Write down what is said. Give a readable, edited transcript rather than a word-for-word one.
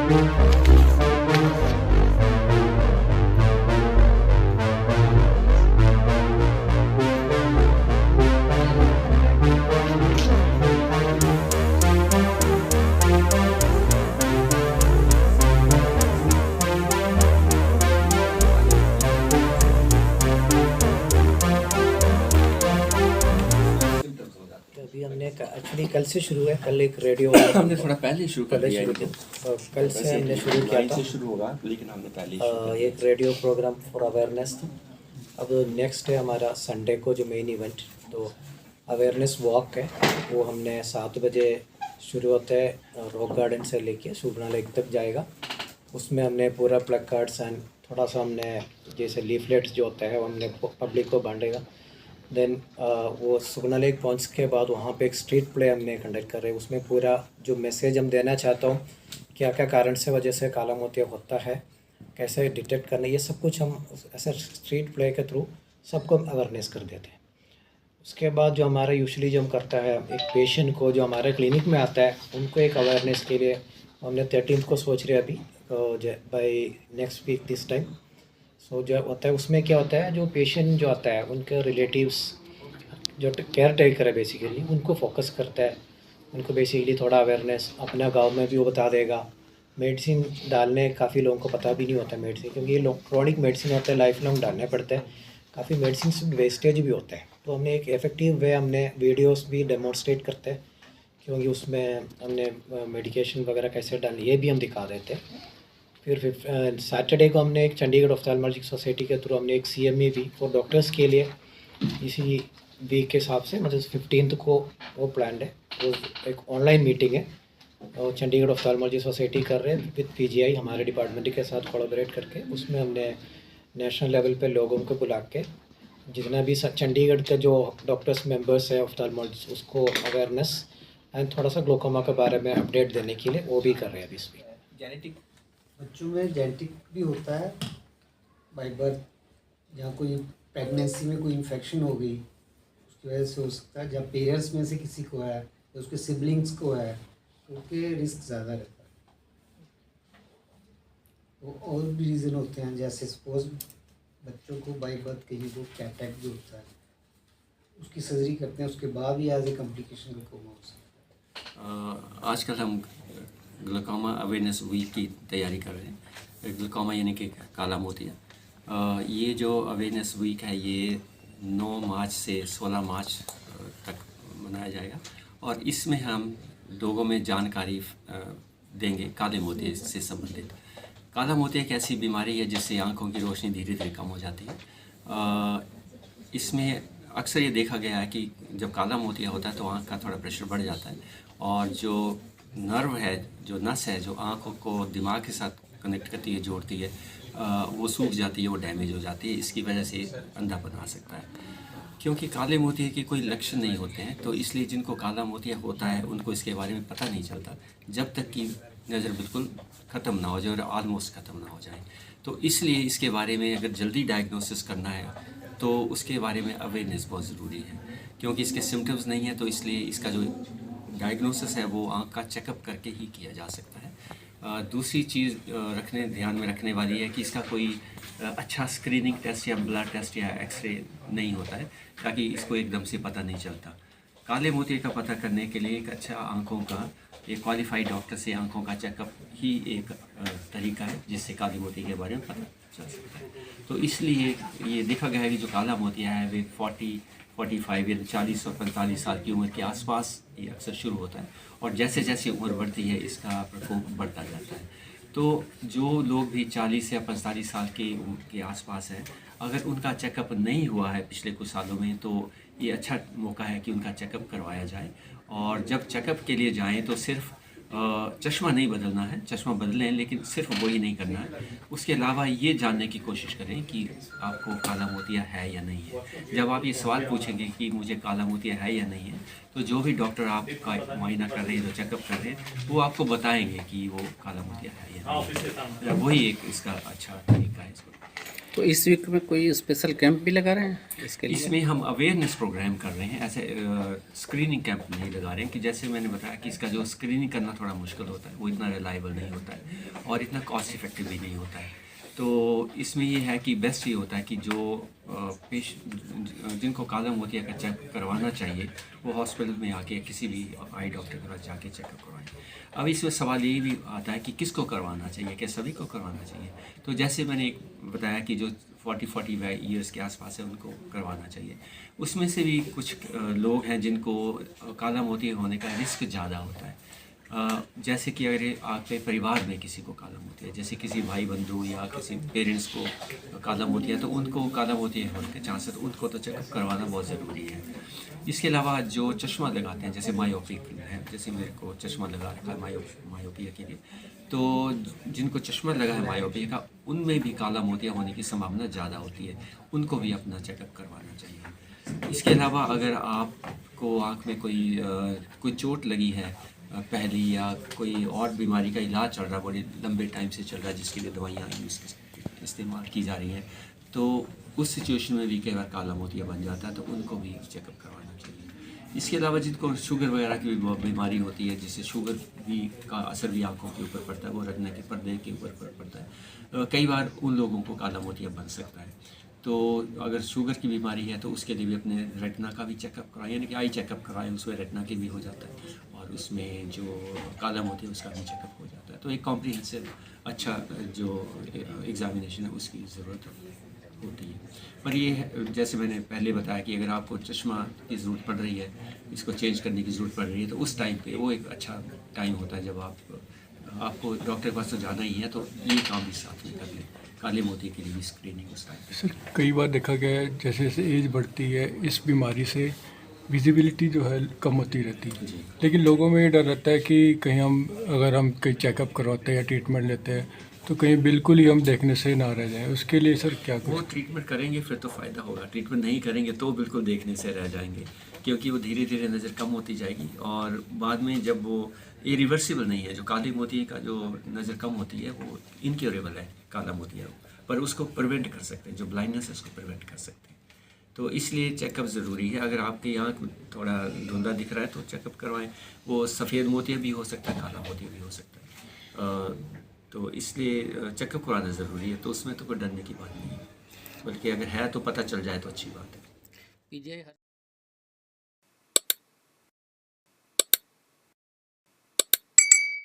अभी हमने एक्चुअली कल से शुरू है, कल एक रेडियो हमने थोड़ा पहले शुरू कर दिया है। कल से हमने शुरू किया था, शुरू होगा लेकिन हमने पहले ही शुरू एक रेडियो प्रोग्राम फॉर अवेयरनेस था। अब नेक्स्ट है हमारा संडे को जो मेन इवेंट, तो अवेयरनेस वॉक है, वो हमने 7 बजे शुरू होता है रॉक गार्डन से लेके सुबना लेक तक जाएगा। उसमें हमने पूरा प्लग कार्ड्स एंड थोड़ा सा हमने जैसे लीफलेट्स जो होता है वो हमने पब्लिक को बांटेगा। देन वो सुबना लेक पहुँच के बाद वहाँ पे एक स्ट्रीट प्ले हमने कंडक्ट कर रहे हैं। उसमें पूरा जो मैसेज हम देना चाहता हूँ, क्या क्या कारण से वजह से काला मोतिया होता है, कैसे डिटेक्ट करना, ये सब कुछ हम ऐसे स्ट्रीट प्ले के थ्रू सबको अवेयरनेस कर देते हैं। उसके बाद जो हमारा यूजुअली जो हम करता है, एक पेशेंट को जो हमारे क्लिनिक में आता है उनको एक अवेयरनेस के लिए हमने 13 को सोच रहे हैं अभी by next week this time. So जो होता है उसमें क्या होता है, जो पेशेंट जो आता है उनके रिलेटिव्स जो केयर टेकर है बेसिकली उनको फोकस करता है। उनको बेसिकली थोड़ा अवेयरनेस अपना गांव में भी वो बता देगा। मेडिसिन डालने काफ़ी लोगों को पता भी नहीं होता मेडिसिन, क्योंकि ये क्रॉनिक मेडिसिन होता है, लाइफ लॉन्ग डालने पड़ता है। काफ़ी मेडिसिन वेस्टेज भी होता है, तो हमने एक इफ़ेक्टिव वे हमने वीडियोस भी डेमोन्स्ट्रेट करते हैं, क्योंकि उसमें हमने मेडिकेशन वगैरह कैसे डालनी ये भी हम दिखा देते हैं। फिर सैटरडे को हमने एक चंडीगढ़ ऑफ्थेल्मोलॉजिक सोसाइटी के थ्रू हमने एक CME भी फॉर डॉक्टर्स के लिए इसी वीक के हिसाब से, मतलब 15 को वो प्लान है। वो एक ऑनलाइन मीटिंग है और चंडीगढ़ ऑफ्थेल्मोलॉजी सोसाइटी कर रहे हैं विद PGI हमारे डिपार्टमेंट के साथ कोलैबोरेट करके। उसमें हमने नेशनल लेवल पे लोगों को बुला के जितना भी चंडीगढ़ के जो डॉक्टर्स मेंबर्स है ऑफ्थेल्मोलॉजिस्ट उसको अवेयरनेस एंड थोड़ा सा ग्लोकोमा के बारे में अपडेट देने के लिए वो भी कर रहे हैं अभी इस वीक। जेनेटिक बच्चों में जेनेटिक भी होता है बाई बर्थ, जहाँ कोई प्रेगनेंसी में कोई इन्फेक्शन हो गई उसकी वजह से हो सकता है। जब पेरेंट्स में से किसी को है या उसके सिबलिंग्स को है तो उसके रिस्क ज़्यादा रहता है। तो और भी रीज़न होते हैं, जैसे सपोज बच्चों को बाई बर्थ कहीं को कैटरेक्ट जो होता है उसकी सर्जरी करते हैं, उसके बाद भी एज ए कॉम्प्लिकेशन ग्लूकोमा हो सकता है। आजकल हम ग्लूकोमा अवेयरनेस वीक की तैयारी कर रहे हैं। ग्लूकोमा यानी कि काला मोतिया, ये जो अवेयरनेस वीक है ये 9 मार्च से 16 मार्च तक मनाया जाएगा और इसमें हम लोगों में जानकारी देंगे काले मोतिया से संबंधित। काला मोतिया एक ऐसी बीमारी है जिससे आंखों की रोशनी धीरे धीरे कम हो जाती है। इसमें अक्सर ये देखा गया है कि जब काला मोतिया होता है तो आंख का थोड़ा प्रेशर बढ़ जाता है और जो नर्व है, जो नस है जो आंखों को दिमाग के साथ कनेक्ट करती है, जोड़ती है, वो सूख जाती है, वो डैमेज हो जाती है। इसकी वजह से अंधापन आ सकता है। क्योंकि काले मोतिया के कोई लक्षण नहीं होते हैं तो इसलिए जिनको काला मोतिया होता है उनको इसके बारे में पता नहीं चलता जब तक कि नज़र बिल्कुल ख़त्म ना हो जाए और ऑलमोस्ट ख़त्म ना हो जाए। तो इसलिए इसके बारे में अगर जल्दी डायग्नोसिस करना है तो उसके बारे में अवेयरनेस बहुत ज़रूरी है, क्योंकि इसके सिम्टम्स नहीं हैं। तो इसलिए इसका जो डायग्नोसिस है वो आँख का चेकअप करके ही किया जा सकता है। दूसरी चीज़ ध्यान में रखने वाली है कि इसका कोई अच्छा स्क्रीनिंग टेस्ट या ब्लड टेस्ट या एक्सरे नहीं होता है, ताकि इसको एकदम से पता नहीं चलता। काले मोतिया का पता करने के लिए एक अच्छा आँखों का एक क्वालिफाइड डॉक्टर से आँखों का चेकअप ही एक तरीका है जिससे काले मोतिया के बारे में पता चल सकता है। तो इसलिए ये देखा गया है कि जो काला मोतिया है वे 45 या 40 और 45 साल की उम्र के आसपास ये अक्सर शुरू होता है और जैसे जैसे उम्र बढ़ती है इसका प्रकोप बढ़ता जाता है। तो जो लोग भी 40 या 45 साल के आसपास हैं, अगर उनका चेकअप नहीं हुआ है पिछले कुछ सालों में तो ये अच्छा मौका है कि उनका चेकअप करवाया जाए। और जब चेकअप के लिए जाएं तो सिर्फ चश्मा नहीं बदलना है, चश्मा बदलें लेकिन सिर्फ वही नहीं करना है। उसके अलावा ये जानने की कोशिश करें कि आपको काला मोतिया है या नहीं है। जब आप ये सवाल पूछेंगे कि मुझे काला मोतिया है या नहीं है, तो जो भी डॉक्टर आपका मुआयना कर रहे हैं, जो चेकअप कर रहे हैं, वो आपको बताएंगे कि वो काला मोतिया है या नहीं है। वही एक इसका अच्छा तरीका है इसको। तो इस वीक में कोई स्पेशल कैंप भी लगा रहे हैं इसके लिए? इसमें हम अवेयरनेस प्रोग्राम कर रहे हैं, ऐसे स्क्रीनिंग कैंप नहीं लगा रहे हैं कि जैसे मैंने बताया कि इसका जो स्क्रीनिंग करना थोड़ा मुश्किल होता है, वो इतना रिलायबल नहीं होता है और इतना कॉस्ट इफेक्टिव भी नहीं होता है। तो इसमें ये है कि बेस्ट ये होता है कि जो जिनको काला मोतिया का चेक करवाना चाहिए वो हॉस्पिटल में आके किसी भी आई डॉक्टर के पास जाके चेकअप करवाएं। अब इसमें सवाल ये भी आता है कि किसको करवाना चाहिए, क्या सभी को करवाना चाहिए? तो जैसे मैंने एक बताया कि जो 40-45 ईयर्स के आसपास है उनको करवाना चाहिए। उसमें से भी कुछ लोग हैं जिनको काला मोतिया होने का रिस्क ज़्यादा होता है। जैसे कि अगर आपके परिवार में किसी को काला मोतिया, जैसे किसी भाई बंधु या किसी पेरेंट्स को काला मोतिया, तो उनको काला मोतिया होने के चांस है, तो उनको तो चेकअप करवाना बहुत ज़रूरी है। इसके अलावा जो चश्मा लगाते हैं, जैसे मायोपिक है, जैसे मेरे को चश्मा लगा रखा है मायोपिया के लिए, तो जिनको चश्मा लगा है मायोपिया का, उनमें भी काला मोतिया होने की संभावना ज़्यादा होती है, उनको भी अपना चेकअप करवाना चाहिए। इसके अलावा अगर आपको आँख में कोई चोट लगी है पहले, या कोई और बीमारी का इलाज चल रहा है, बड़े लंबे टाइम से चल रहा है, जिसके लिए दवाइयाँ इस्तेमाल की जा रही हैं, तो उस सिचुएशन में भी कई बार काला मोतिया बन जाता है, तो उनको भी चेकअप करवाना चाहिए। इसके अलावा जिनको शुगर वगैरह की बीमारी होती है, जिससे शुगर भी का असर भी आँखों के ऊपर पड़ता है, वो रेटिना के पर्दे के ऊपर पड़ता है, कई बार उन लोगों को काला मोतिया बन सकता है। तो अगर शुगर की बीमारी है तो उसके लिए भी अपने रेटिना का भी चेकअप कराएं, यानी कि आई चेकअप कराएं, उसमें रेटिना की भी हो जाता है और उसमें जो काला मोतिया है उसका भी चेकअप हो जाता है। तो एक कॉम्प्रिहेंसिव अच्छा जो एग्ज़ामिनेशन है उसकी ज़रूरत होती है। पर ये है, जैसे मैंने पहले बताया कि अगर आपको चश्मा की ज़रूरत पड़ रही है, इसको चेंज करने की ज़रूरत पड़ रही है, तो उस टाइम पे वो एक अच्छा टाइम होता है जब आपको डॉक्टर के पास तो जाना ही है, तो ये काम भी साथ में कर लें। काले मोतिया के लिए भी स्क्रीनिंग उस टाइम पे। सर कई बार देखा गया है जैसे जैसे एज बढ़ती है इस बीमारी से विजिबिलिटी जो है कम होती रहती है, जी। लेकिन लोगों में ये डर रहता है कि कहीं अगर हम कहीं चेकअप करवाते हैं या ट्रीटमेंट लेते हैं तो कहीं बिल्कुल ही हम देखने से ना रह जाएं। उसके लिए सर क्या वो करें? ट्रीटमेंट करेंगे फिर तो फ़ायदा होगा, ट्रीटमेंट नहीं करेंगे तो बिल्कुल देखने से रह जाएंगे, क्योंकि वो धीरे धीरे नज़र कम होती जाएगी और बाद में जब वो इरिवर्सिबल नहीं है, जो काले मोतिया का जो नज़र कम होती है वो इनक्योरेबल है काला मोतिया, पर उसको प्रिवेंट कर सकते हैं, जो ब्लाइंडनेस है उसको प्रिवेंट कर सकते हैं। तो इसलिए चेकअप ज़रूरी है। अगर आपकी आँख थोड़ा धुंधला दिख रहा है तो चेकअप करवाएं। वो सफ़ेद मोतिया भी हो सकता है, काला मोतिया भी हो सकता है, तो इसलिए चेकअप कराना ज़रूरी है। तो उसमें तो कोई डरने की बात नहीं है, बल्कि अगर है तो पता चल जाए तो अच्छी बात है। पीजीआई